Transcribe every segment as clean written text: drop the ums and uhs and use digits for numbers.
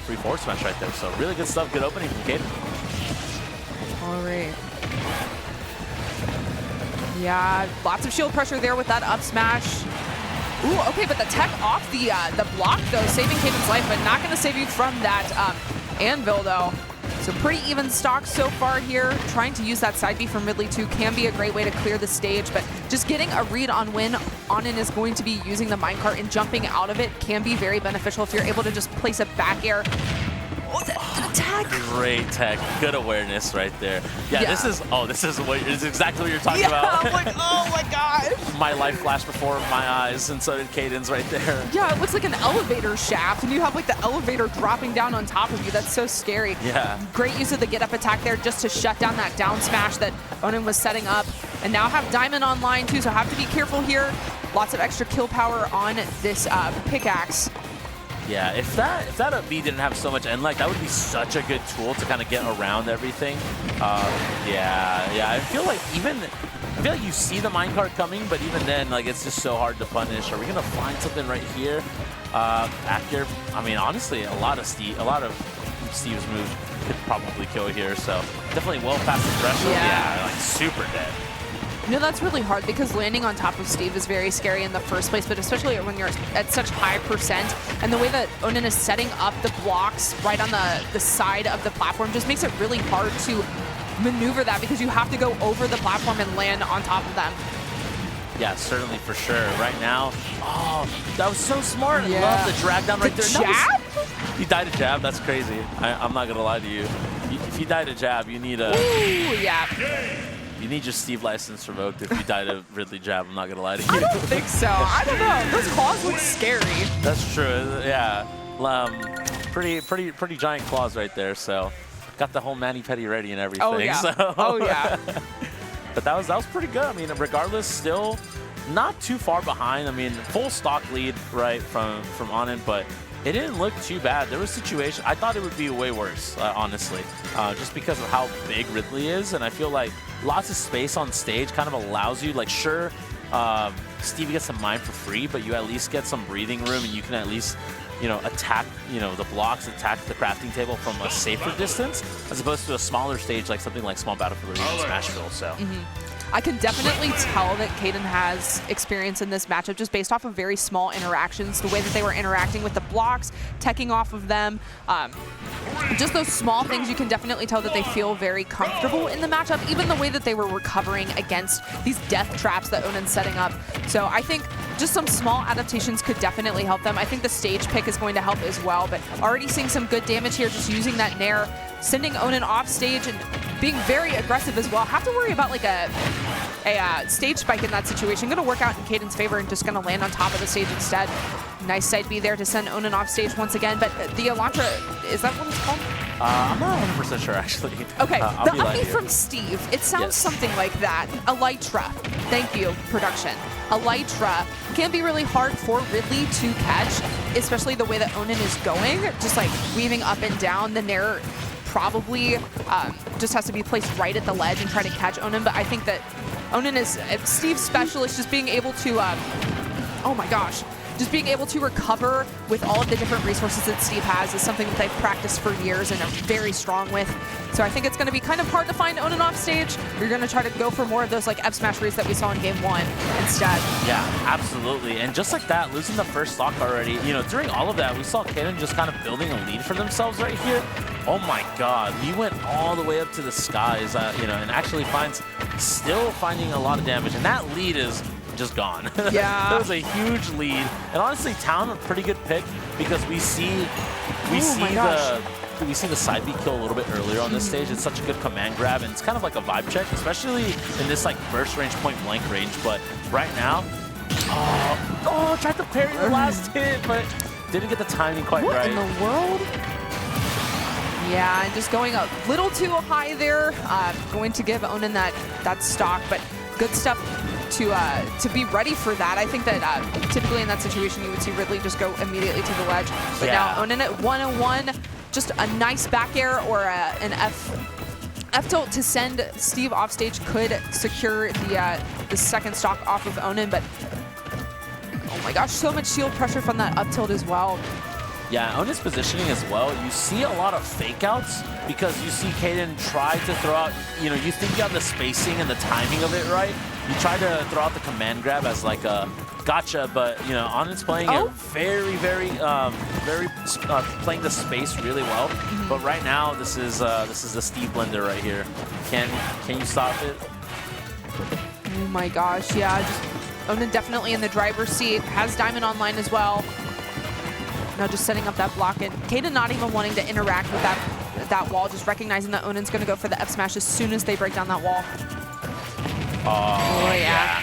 free forward smash right there. So really good stuff, good opening from Caden. All right. Yeah, lots of shield pressure there with that up smash. Ooh, okay, but the tech off the block, though, saving Caden's life, but not going to save you from that anvil, though. So pretty even stock so far here. Trying to use that side B from Ridley, too, can be a great way to clear the stage, but just getting a read on when Onin is going to be using the minecart and jumping out of it can be very beneficial if you're able to just place a back air. Oh, the tech. Great tech, good awareness right there. Yeah, this is exactly what you're talking about. I'm like, oh my gosh. My life flashed before my eyes, and so did Caden's right there. Yeah, it looks like an elevator shaft, and you have like the elevator dropping down on top of you. That's so scary. Yeah. Great use of the get up attack there just to shut down that down smash that Onin was setting up. And now have Diamond online too, so have to be careful here. Lots of extra kill power on this pickaxe. Yeah, if that up B didn't have so much end lag, that would be such a good tool to kind of get around everything. Yeah, I feel like you see the minecart coming, but even then, like, it's just so hard to punish. Are we gonna find something right here? Back here, I mean, honestly, a lot of Steve's moves could probably kill here. So definitely well past the threshold. Yeah, like super dead. You know, that's really hard because landing on top of Steve is very scary in the first place, but especially when you're at such high percent. And the way that Onin is setting up the blocks right on the side of the platform just makes it really hard to maneuver that because you have to go over the platform and land on top of them. Yeah, certainly, for sure. Right now, oh, that was so smart. Yeah. I love the drag down right there. Jab? He died a jab. That's crazy. I'm not going to lie to you. If you died a jab, you need a... Ooh, yeah. You need your Steve license revoked if you die to Ridley jab. I'm not going to lie to you. I don't think so. I don't know. Those claws look scary. That's true. Yeah. Pretty giant claws right there. So got the whole mani-pedi ready and everything. Oh, yeah. So. Oh, yeah. But that was pretty good. I mean, regardless, still not too far behind. I mean, full stock lead, right, from Onin, but it didn't look too bad. There was situations, I thought it would be way worse, honestly, just because of how big Ridley is. And I feel like lots of space on stage kind of allows you, like, sure, Steve gets some mine for free, but you at least get some breathing room and you can at least, you know, attack, you know, the blocks, attack the crafting table from a safer distance, as opposed to a smaller stage like something like Small Battlefield or even Smashville. So. I can definitely tell that Caden has experience in this matchup just based off of very small interactions, the way that they were interacting with the blocks, teching off of them. Just those small things, you can definitely tell that they feel very comfortable in the matchup, even the way that they were recovering against these death traps that Onin's setting up. So I think just some small adaptations could definitely help them. I think the stage pick is going to help as well, but already seeing some good damage here, just using that Nair, sending Onin off stage and being very aggressive as well. Have to worry about like a stage spike in that situation. Going to work out in Caden's favor and just going to land on top of the stage instead. Nice side B there to send Onin off stage once again, but the Elantra, is that what it's called? I'm not 100% sure, actually. Okay, the upbeat from Steve, it sounds something like that. Elytra. Thank you, production. Elytra can be really hard for Ridley to catch, especially the way that Onin is going, just like weaving up and down. The Nair probably just has to be placed right at the ledge and try to catch Onin, but I think that Onin is Steve's specialist, just being able to, oh my gosh, just being able to recover with all of the different resources that Steve has is something that they've practiced for years and are very strong with. So I think it's going to be kind of hard to find Onin off stage. You're going to try to go for more of those like F smash reads that we saw in game 1 instead. Yeah, absolutely. And just like that, losing the first stock already, you know, during all of that, we saw Caden just kind of building a lead for themselves right here. Oh my God, he went all the way up to the skies, you know, and actually still finding a lot of damage. And that lead is just gone. Yeah. That was a huge lead. And honestly, Town, a pretty good pick because we see the side B kill a little bit earlier on this stage. It's such a good command grab, and it's kind of like a vibe check, especially in this like burst range, point blank range. But right now, tried to parry the last hit, but didn't get the timing quite right. What in the world? Yeah, and just going a little too high there. Going to give Onin that stock, but good stuff to be ready for that. I think that typically in that situation you would see Ridley just go immediately to the ledge. But now Onin at 101, just a nice back air or an F tilt to send Steve off stage could secure the second stock off of Onin, but oh my gosh, so much shield pressure from that up tilt as well. Yeah, Onin's positioning as well, you see a lot of fake outs because you see Kaden try to throw out, you know, you think you have the spacing and the timing of it right. You try to throw out the command grab as like a gotcha, but you know, Onin's playing it very playing the space really well. But right now, this is the Steve blender right here. Can you stop it? Oh my gosh, yeah. Onin definitely in the driver's seat, has Diamond online as well. Now just setting up that block, and Kaden not even wanting to interact with that wall, just recognizing that Onin's going to go for the F smash as soon as they break down that wall. Oh yeah.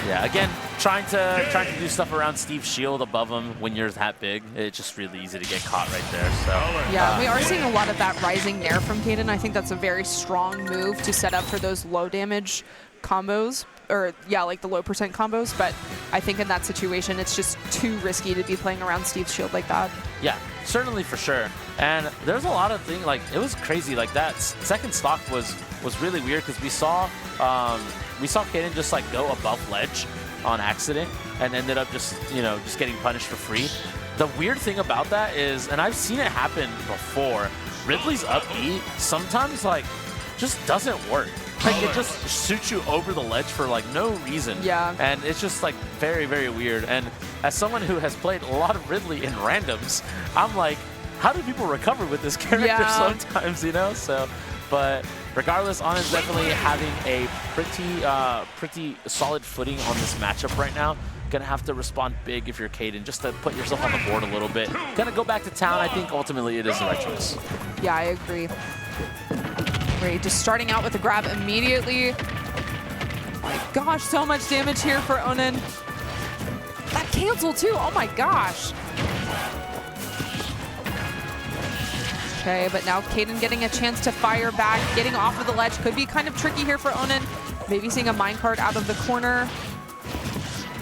Yeah, again, trying to do stuff around Steve's shield above him when you're that big. It's just really easy to get caught right there. So yeah, we are seeing a lot of that rising nair from Kaden. I think that's a very strong move to set up for those low damage combos, or yeah, like the low percent combos. But I think in that situation, it's just too risky to be playing around Steve's shield like that. Yeah, certainly for sure. And there's a lot of things, like it was crazy. Like that second stock was really weird because we saw Kaden just like go above ledge on accident and ended up just getting punished for free. The weird thing about that is, and I've seen it happen before, Ridley's up E sometimes like just doesn't work. Like it just shoots you over the ledge for like no reason. Yeah. And it's just like very, very weird. And as someone who has played a lot of Ridley in randoms, I'm like, how do people recover with this character sometimes, you know? So, but regardless, Onin's definitely having a pretty solid footing on this matchup right now. Gonna have to respond big if you're Kaden, just to put yourself on the board a little bit. Gonna go back to town. I think ultimately it is the right choice. Yeah, I agree. Great, just starting out with a grab immediately. Oh my gosh, so much damage here for Onin. That cancel too, oh my gosh. Okay, but now Kaden getting a chance to fire back, getting off of the ledge. Could be kind of tricky here for Onin. Maybe seeing a minecart out of the corner.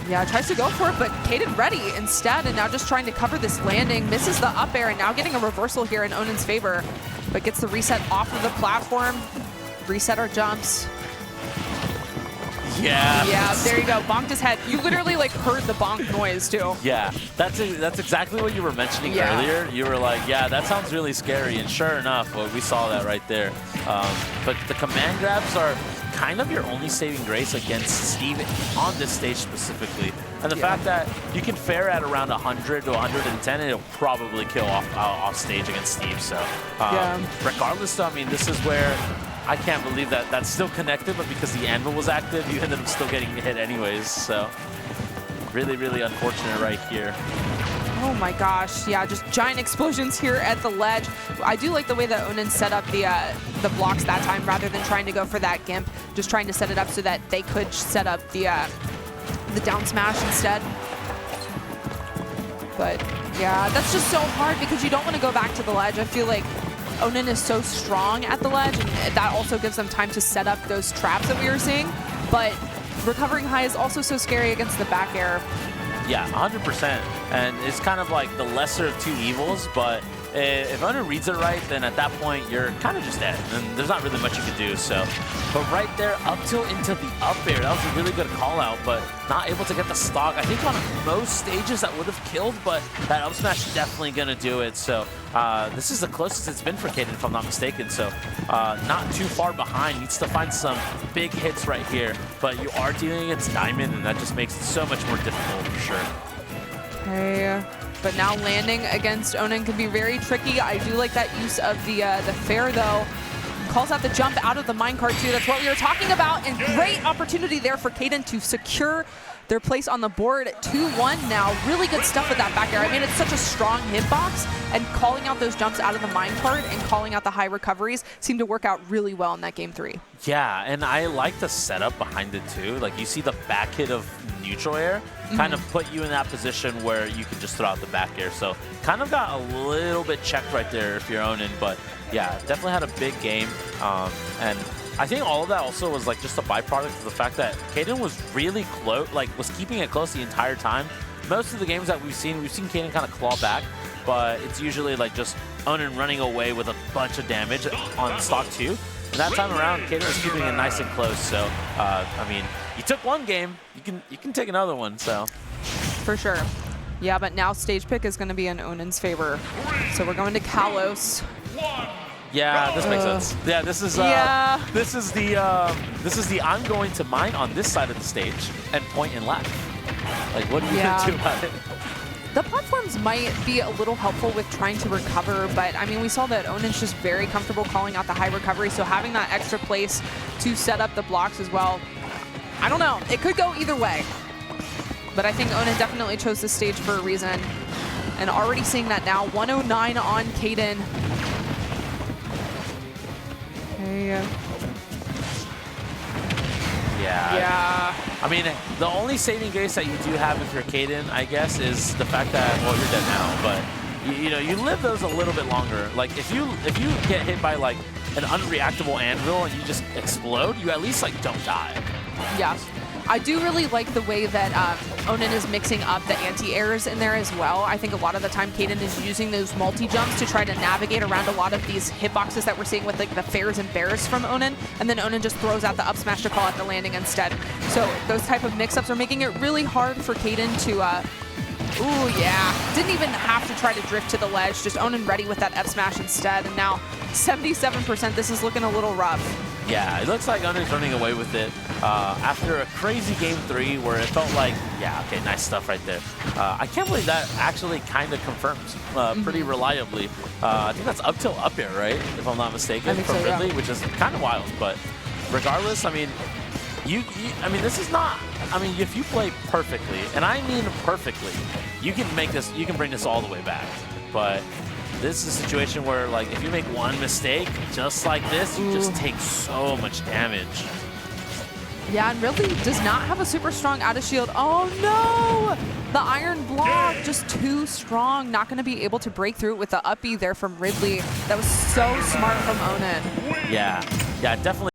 Yeah, tries to go for it, but Kaden ready instead, and now just trying to cover this landing. Misses the up air, and now getting a reversal here in Onin's favor, but gets the reset off of the platform. Reset our jumps. Yeah. Yeah, there you go. Bonked his head. You literally like heard the bonk noise too. Yeah, that's exactly what you were mentioning earlier. You were like, yeah, that sounds really scary, and sure enough, well, we saw that right there. But the command grabs are kind of your only saving grace against Steve on this stage specifically. And the fact that you can fare at around 100 to 110, and it'll probably kill off stage against Steve. So regardless, though, I mean, this is where I can't believe that that's still connected, but because the anvil was active, you ended up still getting hit anyways. So really, really unfortunate right here. Oh my gosh, yeah, just giant explosions here at the ledge. I do like the way that Onin set up the blocks that time rather than trying to go for that gimp, just trying to set it up so that they could set up the down smash instead. But yeah, that's just so hard because you don't want to go back to the ledge. I feel like Onin is so strong at the ledge, and that also gives them time to set up those traps that we were seeing. But recovering high is also so scary against the back air. Yeah, 100%. And it's kind of like the lesser of two evils, but if Onin reads it right, then at that point, you're kind of just dead. And there's not really much you can do, so. But right there, up till into the up air, that was a really good call out, but not able to get the stock. I think on most stages that would have killed, but that up smash is definitely going to do it. So this is the closest it's been for Kaden, if I'm not mistaken. So not too far behind. Needs to find some big hits right here, but you are dealing against Diamond, and that just makes it so much more difficult for sure. Okay. But now landing against Onin can be very tricky. I do like that use of the fair, though. Calls out the jump out of the minecart, too. That's what we were talking about. And great opportunity there for Kaden to secure their place on the board. 2-1 now. Really good stuff with that back air. I mean, it's such a strong hitbox. And calling out those jumps out of the minecart and calling out the high recoveries seemed to work out really well in that game 3. Yeah, and I like the setup behind it, too. Like, you see the back hit of neutral air kind of put you in that position where you can just throw out the back air. So kind of got a little bit checked right there if you're Onin, but yeah, definitely had a big game. And I think all of that also was like just a byproduct of the fact that Kaden was really close, like was keeping it close the entire time. Most of the games that we've seen Kaden kind of claw back, but it's usually like just Onin running away with a bunch of damage on stock 2. And that time around, Kaden was keeping it nice and close. So, I mean, you took one game, you can take another one. So, for sure. Yeah, but now stage pick is going to be in Onin's favor. So we're going to Kalos. Yeah, this makes sense. Yeah, this is the I'm going to mine on this side of the stage and point and left. Like, what are you gonna do about it? The platforms might be a little helpful with trying to recover, but I mean, we saw that Onin's just very comfortable calling out the high recovery, so having that extra place to set up the blocks as well, I don't know. It could go either way. But I think Onin definitely chose this stage for a reason. And already seeing that now, 109 on Kaden. Okay. Yeah. I mean, the only saving grace that you do have if you're Kaden, I guess, is the fact that, well, you're dead now, but you know, you live those a little bit longer. Like, if you get hit by like an unreactable anvil and you just explode, you at least like don't die. Yeah. I do really like the way that Onin is mixing up the anti-airs in there as well. I think a lot of the time Kaden is using those multi-jumps to try to navigate around a lot of these hitboxes that we're seeing with like the fairs and bears from Onin, and then Onin just throws out the up smash to call out the landing instead. So those type of mix-ups are making it really hard for Kaden to ooh, yeah. Didn't even have to try to drift to the ledge, just Onin ready with that F smash instead, and now 77%, this is looking a little rough. Yeah, it looks like Onin's running away with it after a crazy game 3 where it felt like, yeah, okay, nice stuff right there. I can't believe that actually kind of confirms pretty reliably. I think that's up till up air, right? If I'm not mistaken, from so, Ridley, yeah. which is kind of wild. But regardless, I mean, I mean, this is not, I mean, if you play perfectly, and I mean perfectly, you can make this, you can bring this all the way back. But this is a situation where, like, if you make one mistake, just like this, you just take so much damage. Yeah, and Ridley does not have a super strong out of shield. Oh no! The iron block, just too strong. Not going to be able to break through it with the up B there from Ridley. That was so smart from Onin. Yeah, definitely.